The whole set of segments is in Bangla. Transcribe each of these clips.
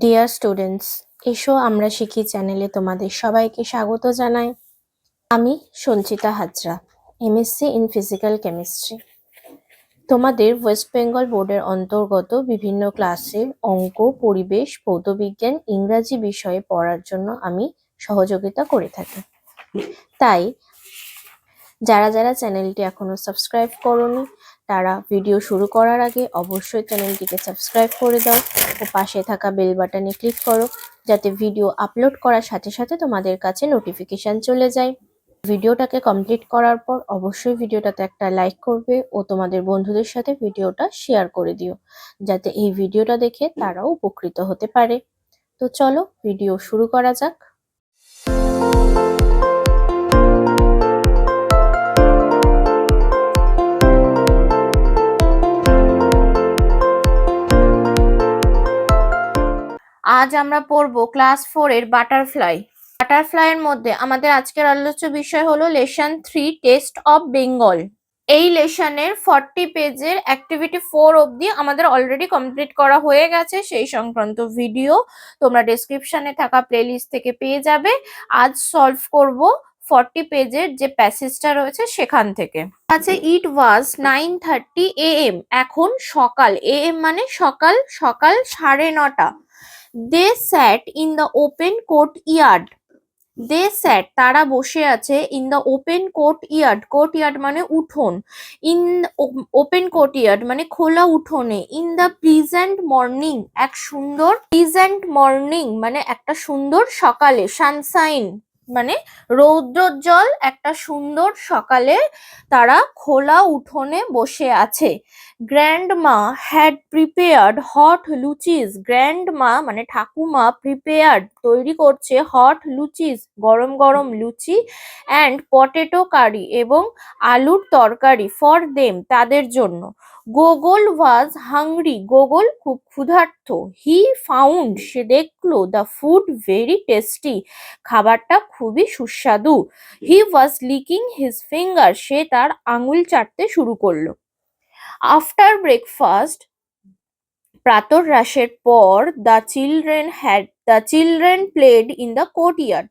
ডিয়ার স্টুডেন্টস, এসো আমরা শিখি চ্যানেলে তোমাদের সবাইকে স্বাগত জানাই। আমি Sanchita Hazra, MSc in physical chemistry. তোমাদের ওয়েস্ট বেঙ্গল বোর্ডের অন্তর্গত বিভিন্ন ক্লাসের অঙ্ক, পরিবেশ, ভৌতবিজ্ঞান, ইংরাজি বিষয়ে পড়ার জন্য আমি সহযোগিতা করে থাকি। তাই যারা যারা চ্যানেলটি এখনো সাবস্ক্রাইব করোনি তারা ভিডিও শুরু করার আগে অবশ্যই চ্যানেলটিকে সাবস্ক্রাইব করে দাও ও পাশে থাকা বেল বাটনে ক্লিক করো, যাতে ভিডিও আপলোড করার সাথে সাথে তোমাদের কাছে নোটিফিকেশন চলে যায়। ভিডিওটাকে কমপ্লিট করার পর অবশ্যই ভিডিওটাতে একটা লাইক করবে ও তোমাদের বন্ধুদের সাথে ভিডিওটা শেয়ার করে দিও, যাতে এই ভিডিওটা দেখে তারাও উপকৃত হতে পারে। তো চলো ভিডিও শুরু করা যাক। আজ আমরা পড়বো ক্লাস 4 এর বাটারফ্লাই। বাটারফ্লাইয়ের মধ্যে আমাদের আজকের আলোচ্য বিষয় হলো লেসন 3 টেস্ট অফ বেঙ্গল। এই লেসনের 40 পেজের অ্যাক্টিভিটি 4 অবধি আমাদের অলরেডি কমপ্লিট করা হয়ে গেছে। সেই সংক্রান্ত ভিডিও তোমরা ডেসক্রিপশনে থাকা প্লেলিস্ট থেকে পেয়ে যাবে। আজ সলভ করব 40 পেজের যে প্যাসেজটা রয়েছে সেখান থেকে। আছে ইট ওয়াজ 9:30 AM। এখন সকাল, AM মানে সকাল, সকাল 9:30। They sat in the open courtyard. They sat, তারা বসে আছে, in the open courtyard. courtyard মানে উঠোন। in open courtyard মানে খোলা উঠোনে। in the pleasant morning, এক সুন্দর, pleasant morning মানে একটা সুন্দর সকালে, sunshine মানে রৌদ্রোজ্জ্বল একটা সুন্দর সকালে তারা খোলা উঠোনে বসে আছে। Grandma had prepared hot luchis. Grandma মানে ঠাকুমা, প্রিপেয়ার্ড তৈরি করছে, হট লুচিস গরম গরম লুচি, অ্যান্ড পটেটো কারি এবং আলুর তরকারি, ফর দেম তাদের জন্য। গোগল ওয়াজ হাংরি, গোগল খুব ক্ষুধার্ত। হি ফাউন্ড, সে দেখলো, দ্য ফুড ভেরি টেস্টি, খাবারটা খুবই সুস্বাদু। হি ওয়াজ লিকিং হিজ ফিঙ্গার, সে তার আঙুল চাটতে শুরু করলো। আফটার ব্রেকফাস্ট, প্রাতরাশের পর, the children played in the courtyard,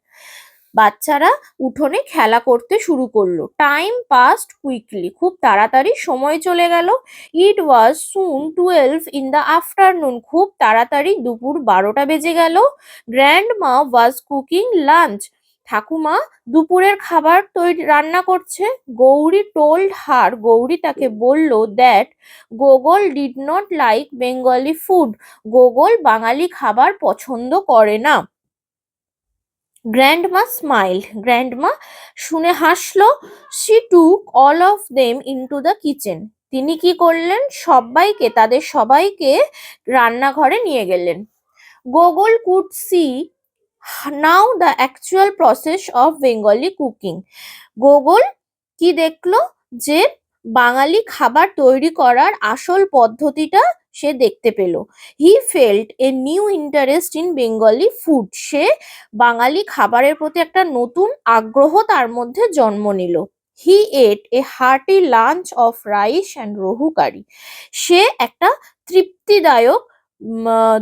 বাচ্চারা উঠোনে খেলা করতে শুরু করলো। টাইম পাস্ট কুইকলি, খুব তাড়াতাড়ি সময় চলে গেল। ইট ওয়াজ সুন 12 ইন দ্য আফটারনুন, খুব তাড়াতাড়ি দুপুর 12টা বেজে গেল। গ্র্যান্ডমা ওয়াজ কুকিং লাঞ্চ, ঠাকুমা দুপুরের খাবার রান্না করছে। গৌরী টোল্ড হার, গৌরী তাকে বলল, that Gogol did not like Bengali food, Gogol বাঙালি খাবার পছন্দ করে না। গ্র্যান্ডমা স্মাইল্ড, গ্র্যান্ডমা শুনে হাসলো। She took all of them into the kitchen, তিনি কি করলেন, সবাইকে, তাদের সবাইকে রান্নাঘরে নিয়ে গেলেন। Gogol could see now the actual process of Bengali cooking, Gogol কি দেখলো, যে বাঙালি খাবার তৈরি করার আসল পদ্ধতিটা সে দেখতে পেল। He felt a new interest in Bengali food, সে বাঙালি খাবারের প্রতি একটা নতুন আগ্রহ তার মধ্যে জন্ম নিল। He ate a hearty lunch of rice and rohu curry, সে একটা তৃপ্তিদায়ক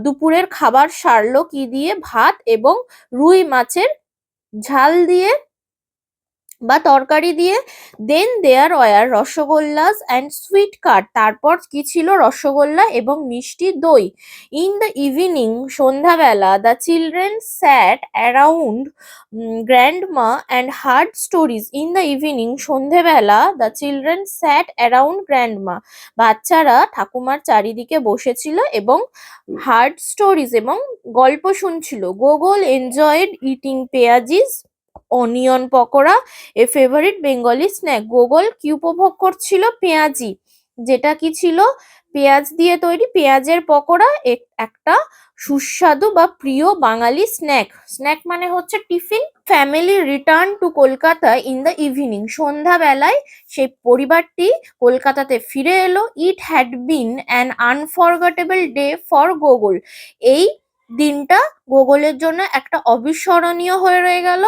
দুপুরের খাবার সারলো কি দিয়ে, ভাত এবং রুই মাছের ঝাল দিয়ে বা তরকারি দিয়ে। Then there were rasgollas and sweet curd, তারপর কি ছিল, রসগোল্লা এবং মিষ্টি দই। ইন দ্য ইভিনিং, সন্ধ্যাবেলা, the children sat around grandma and heard stories. In the evening, সন্ধ্যাবেলা, the children sat around grandma, বাচ্চারা ঠাকুমার চারিদিকে বসেছিল এবং হার্ড স্টোরিজ এবং গল্প শুনছিল। Gogol enjoyed eating peyajis onion pakora, a favourite Bengali snack, Gogol কি উপভোগ করছিল, পেঁয়াজি, যেটা কি ছিল, পেঁয়াজ দিয়ে তৈরি পেঁয়াজের পকোড়া, একটা সুস্বাদু বা প্রিয় বাঙালি স্ন্যাক। স্ন্যাক মানে হচ্ছে tiffin. Family return to Kolkata in the evening, সন্ধ্যাবেলায় সেই পরিবারটি কলকাতাতে ফিরে এলো। It had been an unforgettable day for Gogol, এই দিনটা গোগলের জন্য একটা অবিস্মরণীয় হয়ে রয়ে গেল।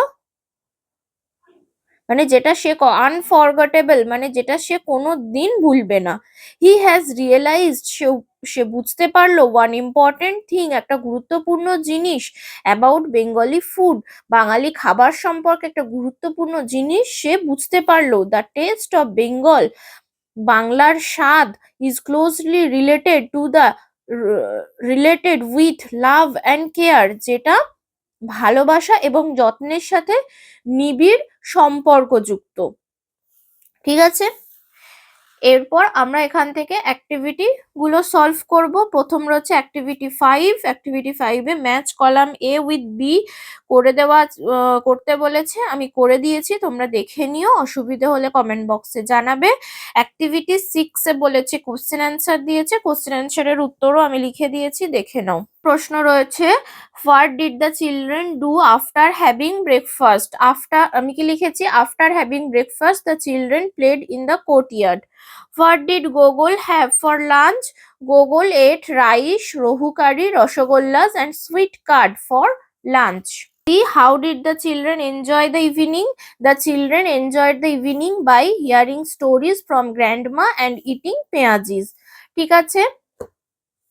মানে যেটা সে আনফরগটেবল, মানে যেটা সে কোনো দিন ভুলবে না। হি হ্যাজ রিয়েলাইজড, সে বুঝতে পারলো ওয়ান ইম্পর্টেন্ট থিং, একটা গুরুত্বপূর্ণ জিনিস, অ্যাবাউট বেঙ্গলি ফুড, বাঙালি খাবার সম্পর্কে একটা গুরুত্বপূর্ণ জিনিস সে বুঝতে পারলো। দ্য টেস্ট অফ বেঙ্গল, বাংলার স্বাদ, is closely related with love and care, যেটা ভালোবাসা এবং যত্নের সাথে নিবিড় সম্পর্কযুক্ত। ঠিক আছে, এরপর আমরা এখান থেকে অ্যাক্টিভিটি গুলো সলভ করব। প্রথম রয়েছে অ্যাক্টিভিটি 5। অ্যাক্টিভিটি 5-এ match column A with B করতে বলেছে, আমি করে দিয়েছি, তোমরা দেখে নিও, অসুবিধে হলে কমেন্ট বক্সে জানাবে। অ্যাক্টিভিটি 6-এ বলেছে কোশ্চেন অ্যান্সার দিয়েছে, কোশ্চেন অ্যান্সারের উত্তরও আমি লিখে দিয়েছি, দেখে নাও। প্রশ্ন রয়েছে what did the children do after having breakfast. আমি কি লিখেছি, after having breakfast the children played in the courtyard. What did Gogol have for lunch? Gogol ate rice, rohu curry, rasagollas and sweet curd for lunch. See, how did the children enjoy the evening? The children enjoyed the evening by hearing stories from grandma and eating peyajis. ঠিক আছে,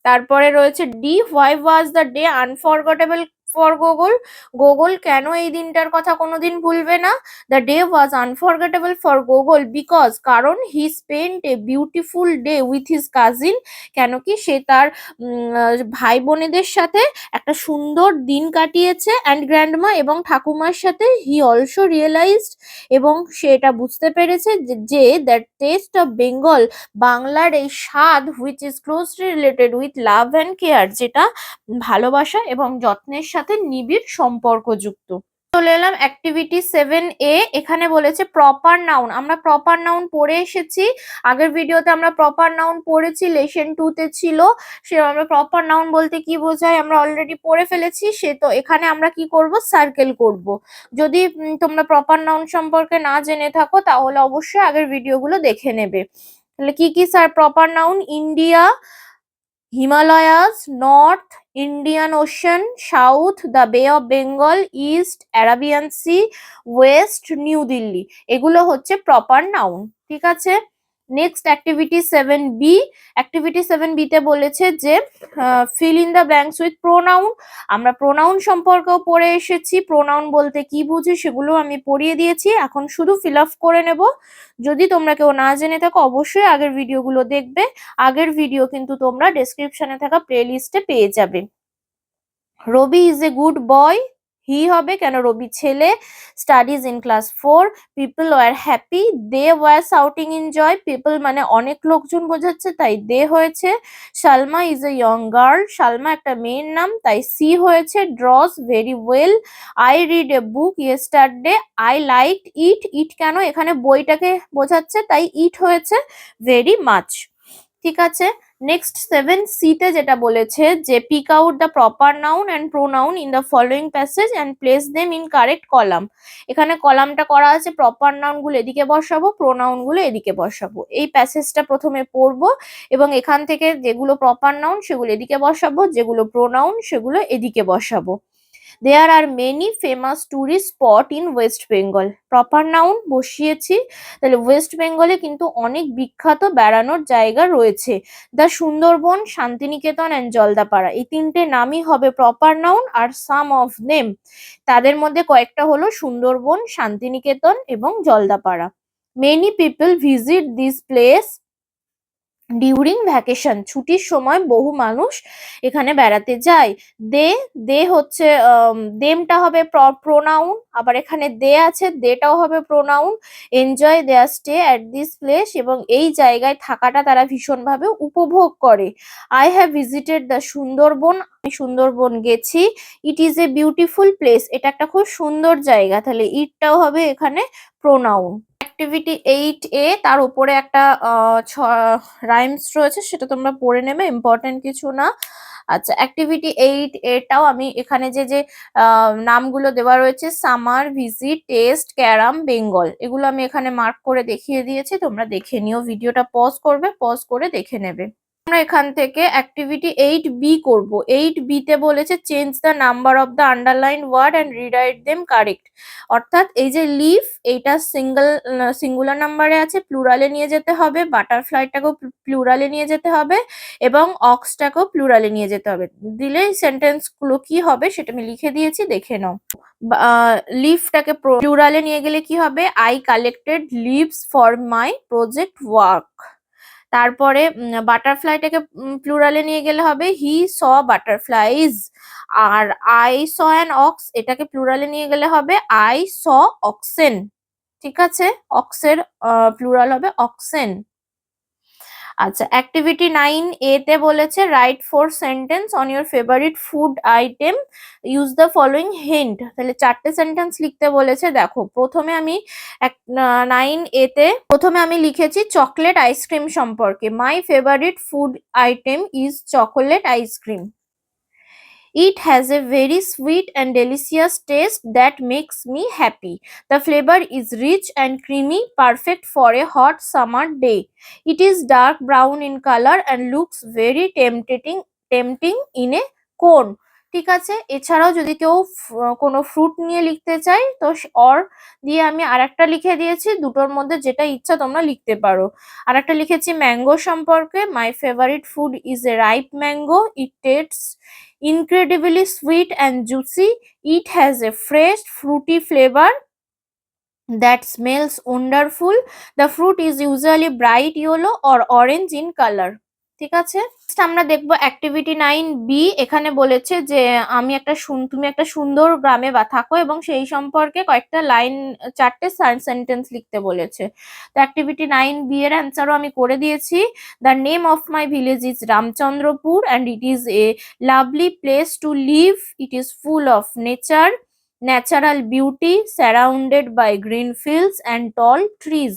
তারপরে রয়েছে D, why was the day unforgettable for Gogol. Gogol কেন এই দিনটার কথা কোনোদিন ভুলবে না? The day was unforgettable for Gogol because, কারণ he spent a beautiful day with his cousin, কেন কি সে তার ভাই বোনেদের সাথে একটা সুন্দর দিন কাটিয়েছে, অ্যান্ড গ্র্যান্ডমা এবং ঠাকুমার সাথে। হি অলসো রিয়েলাইজড, এবং সে এটা বুঝতে পেরেছে যে দ্যাট টেস্ট অফ বেঙ্গল, বাংলার এই স্বাদ, which is closely related with love and care, যেটা ভালোবাসা এবং যত্নের সাথে নিবিড় সম্পর্কযুক্ত। চলে এলাম অ্যাক্টিভিটি 7A। এখানে বলেছে প্রপার নাউন। আমরা প্রপার নাউন পড়ে এসেছি, আগের ভিডিওতে আমরা প্রপার নাউন পড়েছি, লেসন 2-তে ছিল। সে আমরা প্রপার নাউন বলতে কি বোঝায় আমরা অলরেডি পড়ে ফেলেছি, সে তো এখানে আমরা কি করব, সার্কেল করব। যদি তোমরা প্রপার নাউন সম্পর্কে না জেনে থাকো তাহলে অবশ্যই আগের ভিডিওগুলো দেখে নেবে। তাহলে কি কি sir proper noun? India, Himalayas, north, Indian Ocean, south, the Bay of Bengal, east, Arabian Sea, west, New Delhi, এগুলো হচ্ছে প্রপার নাউন। ঠিক আছে, next activity 7B। Activity 7B তে বলেছে যে fill in the blanks with pronoun. আমরা প্রোনাউন সম্পর্কেও পড়ে এসেছি, প্রোনাউন বলতে কি বুঝি সেগুলো আমি পড়িয়ে দিয়েছি, এখন শুধু ফিল আপ করে নেব। যদি তোমরা কেউ না জেনে থাকো অবশ্যই আগের ভিডিওগুলো দেখবে, আগের ভিডিও কিন্তু তোমরা ডেসক্রিপশনে থাকা প্লে লিস্টে পেয়ে যাবে। রবি ইজ এ গুড বয়, হি হবে, কেন রবি ছেলে। Studies in class 4। People were happy, they were shouting in joy, people মানে অনেক লোকজন বোঝাচ্ছে তাই দে হয়েছে। Salma is a young girl, Salma একটা মেয়ের নাম তাই সি হয়েছে। Draws very well, I read a book yesterday, I liked it, it কেন এখানে বইটাকে বোঝাচ্ছে তাই ইট হয়েছে। Very much. ঠিক আছে, নেক্সট 7C তে যেটা বলেছে যে pick out the proper noun and pronoun in the following passage and place them in correct column. এখানে কলামটা করা আছে, প্রপার নাউন গুলো এদিকে বসাবো, প্রোনাউন গুলো এদিকে বসাবো। এই প্যাসেজটা প্রথমে পড়বো এবং এখান থেকে যেগুলো প্রপার নাউন সেগুলো এদিকে বসাবো, যেগুলো প্রোনাউন সেগুলো এদিকে বসাবো। There are many famous tourist spot in West Bengal. Proper noun বসিয়েছি, তাহলে ওয়েস্ট বেঙ্গলে কিন্তু অনেক বিখ্যাত বেড়ানোর জায়গা রয়েছে। দ্য সুন্দরবন, শান্তিনিকেতন অ্যান্ড জলদাপাড়া, এই তিনটে নামই হবে প্রপার নাউন। আর সাম অফ নেম, তাদের মধ্যে কয়েকটা হলো সুন্দরবন, শান্তিনিকেতন এবং Jaldapara. Many people visit this place during vacation, ছুটির সময় বহু মানুষ এখানে বেড়াতে যায়। দে হচ্ছে দেমটা হবে প্রোনাউন, আবার এখানে দে আছে, দেটাও হবে pronoun. Enjoy their stay at this place, এবং এই জায়গায় থাকাটা তারা ভীষণভাবে উপভোগ করে। I have visited the Sundarban, আমি সুন্দরবন গেছি। ইট ইজ এ বিউটিফুল প্লেস, এটা একটা খুব সুন্দর জায়গা, তাহলে ইটটাও হবে এখানে প্রোনাউন। অ্যাক্টিভিটি 8A, তার উপরে একটা রাইমস রয়েছে, সেটা তোমরা পড়ে নেবে, ইম্পর্টেন্ট কিছু না। আচ্ছা, অ্যাক্টিভিটি 8A-টাও আমি এখানে যে নামগুলো দেওয়া রয়েছে, summer, visit, test, carrom, Bengal, এগুলো আমি এখানে মার্ক করে দেখিয়ে দিয়েছি, তোমরা দেখে নিও। ভিডিওটা পজ করবে, পজ করে দেখে নেবে। আমরা এখান থেকে অ্যাক্টিভিটি 8B করব। 8B তে বলেছে change the number of the underline word and rewrite them correct. অর্থাৎ এই যে লিফ, এইটা সিঙ্গুলার নাম্বারে আছে, প্লুরালে নিয়ে যেতে হবে, বাটারফ্লাইটাকেও প্লুরালে নিয়ে যেতে হবে এবং অক্সটাকেও প্লুরালে নিয়ে যেতে হবে। দিলে সেন্টেন্স গুলো কি হবে সেটা আমি লিখে দিয়েছি, দেখে নাও। লিফটাকে প্লুরালে নিয়ে গেলে কি হবে, I collected leaves for my project work. তারপরে বাটারফ্লাইটাকে প্লুরালে নিয়ে গেলে হবে হি স বাটারফ্লাইজ। আর আই স অ্যান অক্স, এটাকে প্লুরালে নিয়ে গেলে হবে আই স অক্সেন। ঠিক আছে, অক্সের প্লুরাল হবে অক্সেন। আচ্ছা, অ্যাক্টিভিটি 9A তে বলেছে right 4 sentence on your favourite food item, use the following hint. তাহলে 4টে সেন্টেন্স লিখতে বলেছে। দেখো, প্রথমে আমি 9A তে প্রথমে আমি লিখেছি চকলেট আইসক্রিম সম্পর্কে। My favourite food item is chocolate ice cream. It has a very sweet and delicious taste that makes me happy. The flavor is rich and creamy, perfect for a hot summer day. It is dark brown in color and looks very tempting in a cone. ঠিক আছে, এছাড়াও যদি কেউ কোনো ফ্রুট নিয়ে লিখতে চাই তো অর দিয়ে আমি আরেকটা লিখে দিয়েছি, দুটোর মধ্যে যেটা ইচ্ছা তোমরা লিখতে পারো। আরেকটা লিখেছি ম্যাঙ্গো সম্পর্কে, my favourite food is a ripe mango, it tastes incredibly sweet and juicy. It has a fresh fruity flavor that smells wonderful. The fruit is usually bright yellow or orange in color. ঠিক আছে, আমরা দেখবো অ্যাক্টিভিটি 9B। এখানে বলেছে যে তুমি একটা সুন্দর গ্রামে থাকো এবং সেই সম্পর্কে কয়েকটা লাইন, 4টে সেন্টেন্স লিখতে বলেছে। তো অ্যাক্টিভিটি 9B এর অ্যান্সারও আমি করে দিয়েছি। The name of my village is Ramchandrapur and it is a lovely place to live. It is full of natural beauty, surrounded by green fields and tall trees.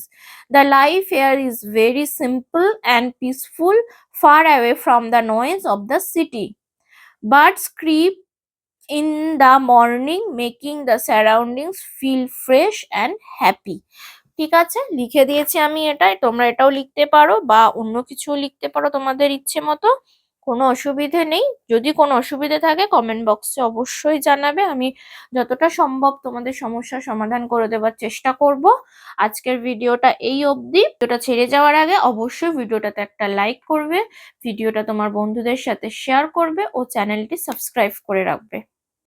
The life here is very simple and peaceful, far away from the noise of the city. Birds creep in the morning, making the surroundings feel fresh and happy. ঠিক আছে, লিখে দিয়েছি আমি এটাই, তোমরা এটাও লিখতে পারো বা অন্য কিছু লিখতে পারো তোমাদের ইচ্ছে মতো, কোনো অসুবিধে নেই। যদি কোনো অসুবিধে থাকে কমেন্ট বক্সে অবশ্যই জানাবে, আমি যতটা সম্ভব তোমাদের সমস্যার সমাধান করে দেওয়ার চেষ্টা করব। আজকের ভিডিওটা এই অবধি। ভিডিওটা ছেড়ে যাওয়ার আগে অবশ্যই ভিডিওটাতে একটা লাইক করবে, ভিডিওটা তোমার বন্ধুদের সাথে শেয়ার করবে ও চ্যানেলটি সাবস্ক্রাইব করে রাখবে।